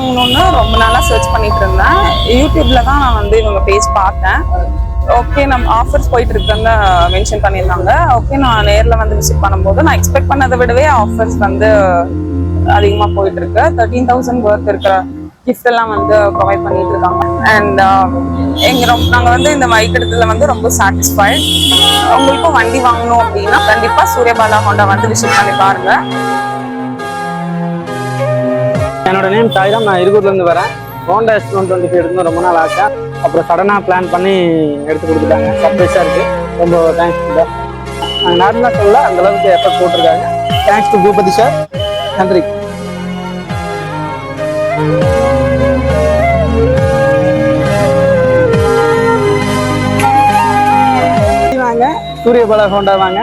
வாங்கணும்னு ரொம்ப நாளா சர்ச் பண்ணிட்டு இருந்தேன். யூடியூப்ல தான் நான் வந்து இவங்க பேஜ் பார்த்தேன். ஓகே, நம்ம ஆஃபர்ஸ் போயிட்டு இருக்குன்னு மென்ஷன் பண்ணியிருந்தாங்க. ஓகே, நான் நேரில் வந்து விசிட் பண்ணும்போது நான் எக்ஸ்பெக்ட் பண்ணதை விடவே ஆஃபர்ஸ் வந்து அதிகமாக போயிட்டு இருக்கு. 13,000 ஒர்த் இருக்கிற கிஃப்ட் எல்லாம் வந்து ப்ரொவைட் பண்ணிட்டு இருக்காங்க. அண்ட் நாங்கள் வந்து இந்த பைக் இடத்துல வந்து ரொம்ப சாட்டிஸ்ஃபைட். உங்களுக்கும் வண்டி வாங்கணும் அப்படின்னா கண்டிப்பாக சூரியபாலா ஹோண்டா வந்து விசிட் பண்ணி பாருங்க. என்னோட நேம் சாய்ராம். நான் இருகூர்லேருந்து வரேன். ஹோண்டா S125 எடுக்கணும் ரொம்ப நாள் ஆசை. அப்புறம் சடனாக பிளான் பண்ணி எடுத்து கொடுத்துட்டாங்க. சர்ப்ரைஸாக இருக்குது. ரொம்ப தேங்க்ஸ் சார். நாங்கள் நார்மலாக சொல்ல அந்தளவுக்கு எஃபர்ட் போட்டிருக்காங்க. Thanks to Bhupathi sir. நன்றி. வாங்க, சூரியபாலா ஹோண்டா வாங்க.